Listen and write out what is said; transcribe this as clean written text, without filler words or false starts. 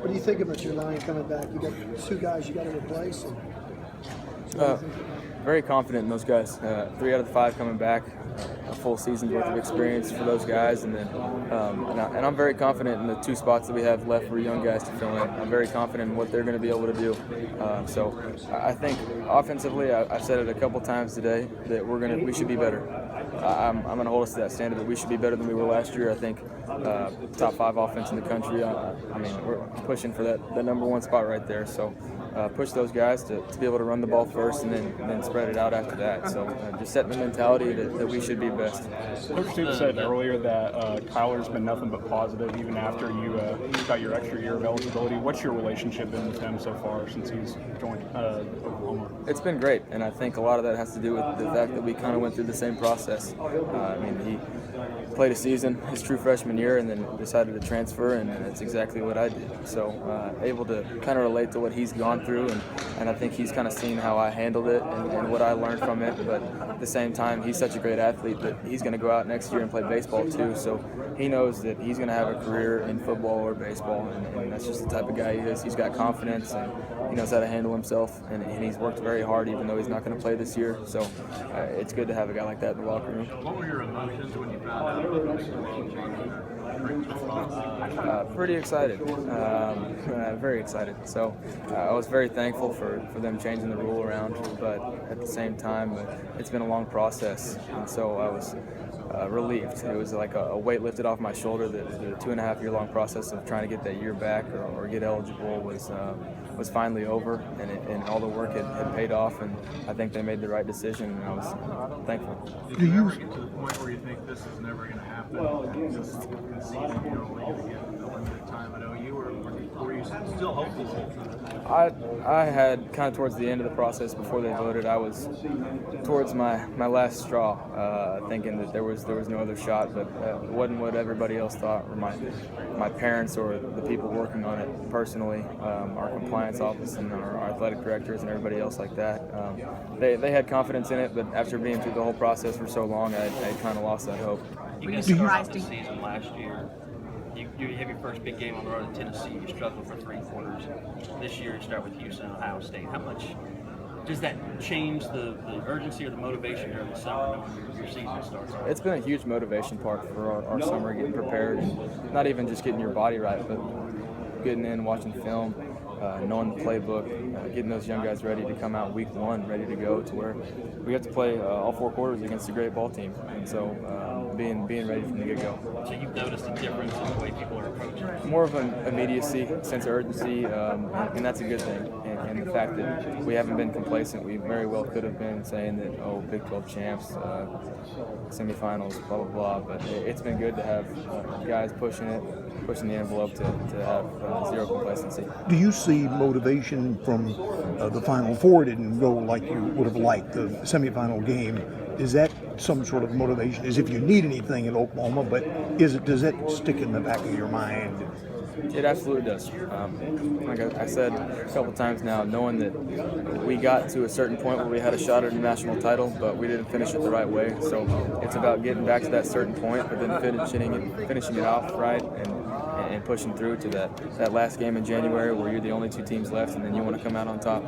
What do you think about your line coming back? You got two guys you got to replace. Very confident in those guys. 3 out of the 5 coming back, a full season's worth of experience for those guys, and then and I'm very confident in the 2 spots that we have left for young guys to fill in. I'm very confident in what they're going to be able to do. So I think offensively, I've said it a couple times today that we should be better. I'm going to hold us to that standard that we should be better than we were last year. I think top 5 offense in the country. I mean, we're pushing for that #1 spot right there. So push those guys to be able to run the ball first and then spread it out after that. So just setting the mentality that we should be best. Coach Steve said earlier that Kyler's been nothing but positive even after you got your extra year of eligibility. What's your relationship been with him so far since he's joined Oklahoma? It's been great, and I think a lot of that has to do with the fact that we kind of went through the same process. I mean, he played a season his true freshman year and then decided to transfer, and that's exactly what I did. So able to kind of relate to what he's gone through, and I think he's kind of seen how I handled it and what I learned from it. But at the same time, he's such a great athlete that he's going to go out next year and play baseball too. So he knows that he's going to have a career in football or baseball, and that's just the type of guy he is. He's got confidence, and he knows how to handle himself, and he's worked very hard even though he's not going to play this year. So it's good to have a guy like that in the locker room. What were your emotions when you found out? Pretty excited, very excited. So I was very thankful for them changing the rule around, but at the same time, it's been a long process, and so I was relieved. It was like a weight lifted off my shoulder. The 2.5-year long process of trying to get that year back or get eligible was finally over, and all the work had paid off, and I think they made the right decision, and I was thankful. Did you ever get to the point where you think this is never going to happen? Just conceding you're only going to get a limited time at OU, or were you still hopeful? I had kind of towards the end of the process before they voted, I was towards my last straw, thinking that there was no other shot, but it wasn't what everybody else thought, or my parents or the people working on it personally, our compliance office and our athletic directors and everybody else like that. They had confidence in it, but after being through the whole process for so long, I kind of lost that hope. You guys surprised the season last year. You have your first big game on the road in Tennessee. You struggled for 3 quarters. This year you start with Houston and Ohio State. How much does that change the urgency or the motivation during the summer when your season starts? It's been a huge motivation part for our summer, getting prepared. Not even just getting your body right, but getting in, watching film, knowing the playbook, getting those young guys ready to come out week 1, ready to go to where we have to play all 4 quarters against a great ball team. And so being ready from the get-go. So you've noticed a difference in the way people are approaching it? More of an immediacy, sense of urgency, and that's a good thing. And the fact that we haven't been complacent, we very well could have been saying that, oh, Big 12 champs, semifinals, blah, blah, blah. But it's been good to have guys pushing the envelope to have zero complacency. Do you see motivation from the Final Four didn't go like you would have liked the semifinal game? Is that some sort of motivation? As if you need anything in Oklahoma, but does that stick in the back of your mind? It absolutely does. Like I said a couple times now, knowing that we got to a certain point where we had a shot at a national title, but we didn't finish it the right way. So it's about getting back to that certain point, but then finishing it off right and pushing through to that last game in January where you're the only 2 teams left, and then you want to come out on top.